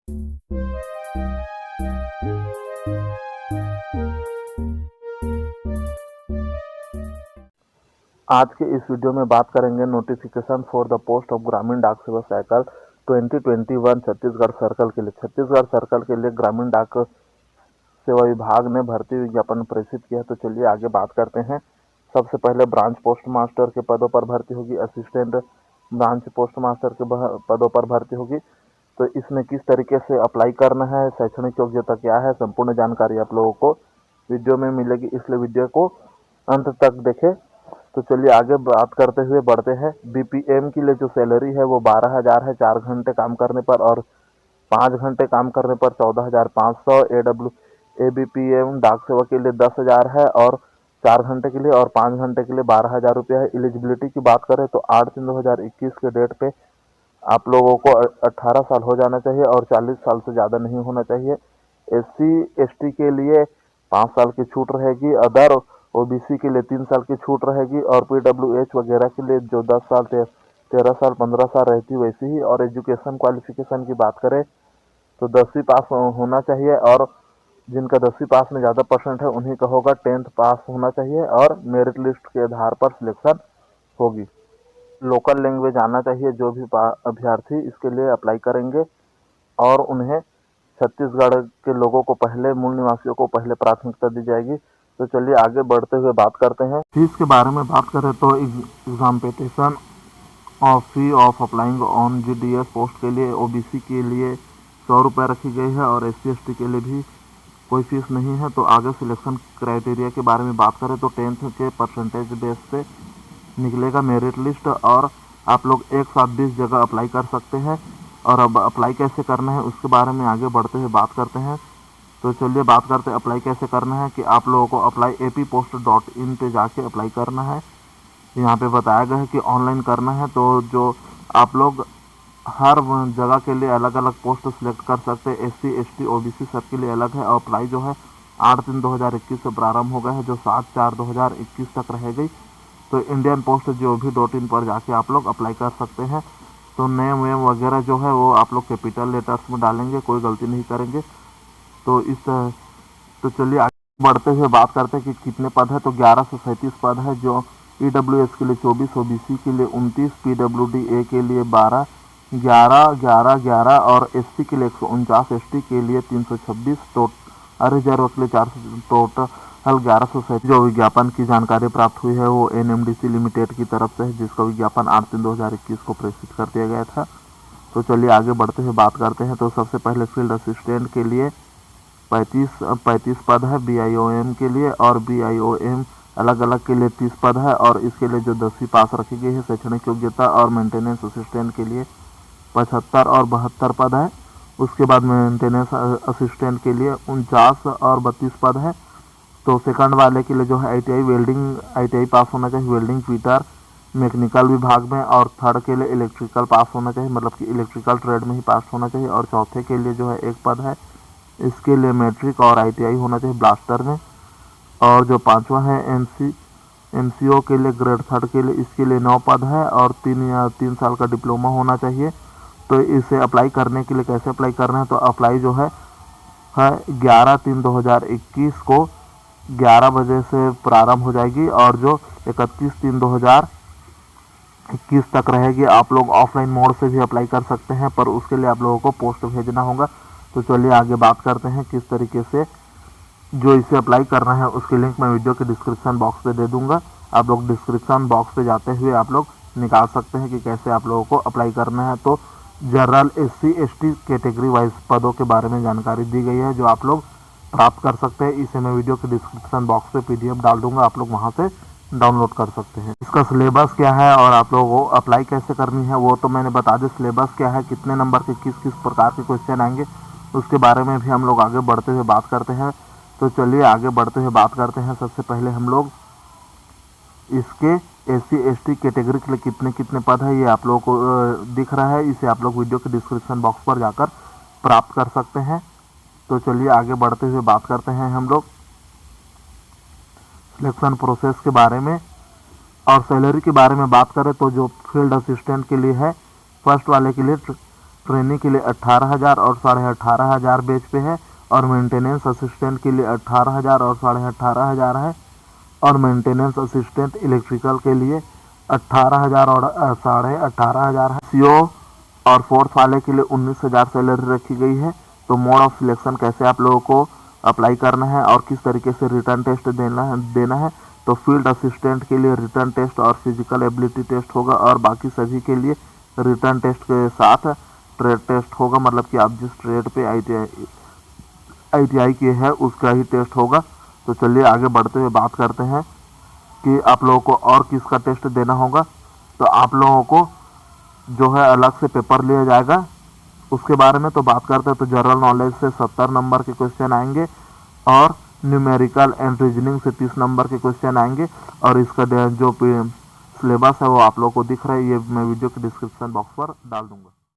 आज के इस वीडियो में बात करेंगे notification for the post of ग्रामीण डाक सेवा साइकिल 2021 छत्तीसगढ़ सर्कल के लिए। छत्तीसगढ़ सर्कल के लिए ग्रामीण डाक सेवा विभाग ने भर्ती विज्ञापन प्रेषित किया है। तो चलिए आगे बात करते हैं। सबसे पहले ब्रांच पोस्ट मास्टर के पदों पर भर्ती होगी, असिस्टेंट ब्रांच पोस्ट मास्टर के पदों पर भर्ती होगी। तो इसमें किस तरीके से अप्लाई करना है, शैक्षणिक योग्यता क्या है, संपूर्ण जानकारी आप लोगों को वीडियो में मिलेगी, इसलिए वीडियो को अंत तक देखें। तो चलिए आगे बात करते हुए बढ़ते हैं। बीपीएम के लिए जो सैलरी है वो 12,000 है 4 घंटे काम करने पर, और 5 घंटे काम करने पर 14,500। एबीपीएम डाक सेवा के लिए 10,000 है और 4 घंटे के लिए, और 5 घंटे के लिए 12,000 रुपया है। एलिजिबिलिटी की बात करें तो 8/3/2021 के डेट पे आप लोगों को 18 साल हो जाना चाहिए और 40 साल से ज़्यादा नहीं होना चाहिए। SC/ST के लिए 5 साल की छूट रहेगी, अदर ओबीसी के लिए 3 साल की छूट रहेगी, और PWH वगैरह के लिए जो 10 साल 13 साल 15 साल रहती वैसी ही। और एजुकेशन क्वालिफिकेशन की बात करें तो 10वीं पास होना चाहिए, और जिनका 10वीं पास में ज़्यादा परसेंट है उन्हीं का होगा। 10th पास होना चाहिए और मेरिट लिस्ट के आधार पर सिलेक्शन होगी। लोकल लैंग्वेज आना चाहिए जो भी अभ्यर्थी इसके लिए अप्लाई करेंगे, और उन्हें छत्तीसगढ़ के लोगों को पहले, मूल निवासियों को पहले प्राथमिकता दी जाएगी। तो चलिए आगे बढ़ते हुए बात करते हैं। फीस के बारे में बात करें तो examination of fee of applying on GDS post के लिए ओबीसी के लिए 100 रुपये रखी गई है, और SC/ST के लिए भी कोई फीस नहीं है। तो आगे सिलेक्शन क्राइटेरिया के बारे में बात करें तो 10th के परसेंटेज बेस पे निकलेगा मेरिट लिस्ट, और आप लोग एक साथ 20 जगह अप्लाई कर सकते हैं। और अब अप्लाई कैसे करना है उसके बारे में आगे बढ़ते हुए बात करते हैं। तो चलिए बात करते हैं अप्लाई कैसे करना है। कि आप लोगों को अप्लाई appost.in पे जाके अप्लाई करना है। यहाँ पे बताया गया है कि ऑनलाइन करना है। तो जो आप लोग हर जगह के लिए अलग अलग पोस्ट सिलेक्ट कर सकते हैं। SC/ST OBC सब के लिए अलग है। और अप्लाई जो है 8/3/2021 से प्रारंभ हो गया है, जो 7/4/2021 तक रहेगी। तो इंडियन पोस्ट जो भी .in पर जाके आप लोग अप्लाई कर सकते हैं। तो नेम वेम वगैरह जो है वो आप लोग कैपिटल लेटर्स में डालेंगे, कोई गलती नहीं करेंगे। तो चलिए आगे बढ़ते हुए बात करते हैं कि कितने पद है। तो 11 से 37 पद है, जो EWS के लिए 24, OBC के लिए 29, PWD-A के लिए 12, 11, 11, 11 और SC के लिए 149, ST के लिए 326, रिजर्व के लिए 400, टोटल 1137। जो विज्ञापन की जानकारी प्राप्त हुई है वो NMDC लिमिटेड की तरफ से है, जिसका विज्ञापन 8/3/2021 को प्रेषित कर दिया गया था। तो चलिए आगे बढ़ते हुए बात करते हैं। तो सबसे पहले फील्ड असिस्टेंट के लिए 35 पद है BIOM के लिए, और BIOM अलग अलग के लिए 30 पद है, और इसके लिए जो 10वीं पास रखी गई है शैक्षणिक योग्यता। और मेंटेनेंस असिस्टेंट के लिए 75 और 72 पद है। उसके बाद मेंटेनेंस असिस्टेंट के लिए 49 और 32 पद है। तो सेकंड वाले के लिए जो है ITI पास होना चाहिए, वेल्डिंग फिटर मैकेनिकल विभाग में। और थर्ड के लिए इलेक्ट्रिकल पास होना चाहिए, मतलब कि इलेक्ट्रिकल ट्रेड में ही पास होना चाहिए। और चौथे के लिए जो है 1 पद है, इसके लिए मैट्रिक और ITI होना चाहिए ब्लास्टर में। और जो 5वां है MCO के लिए ग्रेड 3 के लिए, इसके लिए 9 पद है, और 3 साल का डिप्लोमा होना चाहिए। तो इसे अप्लाई करने के लिए कैसे अप्लाई करना है, तो अप्लाई जो है 11/3/2021 को 11 बजे से प्रारंभ हो जाएगी, और जो 31/3/2021 तक रहेगी। आप लोग ऑफलाइन मोड से भी अप्लाई कर सकते हैं, पर उसके लिए आप लोगों को पोस्ट भेजना होगा। तो चलिए आगे बात करते हैं किस तरीके से जो इसे अप्लाई करना है। उसकी लिंक मैं वीडियो के डिस्क्रिप्शन बॉक्स पे दे दूंगा। आप लोग डिस्क्रिप्शन बॉक्स पे जाते हुए आप लोग निकाल सकते हैं कि कैसे आप लोगों को अप्लाई करना है। तो जनरल SC/ST कैटेगरी वाइज पदों के बारे में जानकारी दी गई है, जो आप लोग प्राप्त कर सकते हैं। इसे मैं वीडियो के डिस्क्रिप्शन बॉक्स पे PDF डाल दूंगा, आप लोग वहाँ से डाउनलोड कर सकते हैं। इसका सिलेबस क्या है और आप लोगों को अप्लाई कैसे करनी है वो तो मैंने बता दिया। सिलेबस क्या है, कितने नंबर के किस किस प्रकार के क्वेश्चन आएंगे, उसके बारे में भी हम लोग आगे बढ़ते हुए बात करते हैं। तो चलिए आगे बढ़ते हुए बात करते हैं। सबसे पहले हम लोग इसके SC/ST कैटेगरी के लिए कितने कितने पद है ये आप लोगों को दिख रहा है। इसे आप लोग वीडियो के डिस्क्रिप्शन बॉक्स पर जाकर प्राप्त कर सकते हैं। तो चलिए आगे बढ़ते हुए बात करते हैं हम लोग सिलेक्शन प्रोसेस के बारे में। और सैलरी के बारे में बात करें तो जो फील्ड असिस्टेंट के लिए है, फर्स्ट वाले के लिए ट्रेनी के लिए 18,000 और 18,500 बेच पे है, और मेंटेनेंस असिस्टेंट के लिए 18,000 और 18,500 है, और मेंटेनेंस असिस्टेंट इलेक्ट्रिकल के लिए 18,000 और 18,500 है। सीओ और फोर्थ वाले के लिए 19,000 सैलरी रखी गई है। तो मोड ऑफ सिलेक्शन कैसे आप लोगों को अप्लाई करना है और किस तरीके से रिटर्न टेस्ट देना है। तो फील्ड असिस्टेंट के लिए रिटर्न टेस्ट और फिजिकल एबिलिटी टेस्ट होगा, और बाकी सभी के लिए रिटर्न टेस्ट के साथ ट्रेड टेस्ट होगा, मतलब कि आप जिस ट्रेड पे आईटीआई के है उसका ही टेस्ट होगा। तो चलिए आगे बढ़ते हुए बात करते हैं कि आप लोगों को और किसका टेस्ट देना होगा। तो आप लोगों को जो है अलग से पेपर लिया जाएगा, उसके बारे में तो बात करते हैं। तो जनरल नॉलेज से 70 नंबर के क्वेश्चन आएंगे, और न्यूमेरिकल एंड रीजनिंग से 30 नंबर के क्वेश्चन आएंगे। और इसका जो सिलेबस है वो आप लोगों को दिख रहा है, ये मैं वीडियो के डिस्क्रिप्शन बॉक्स पर डाल दूंगा।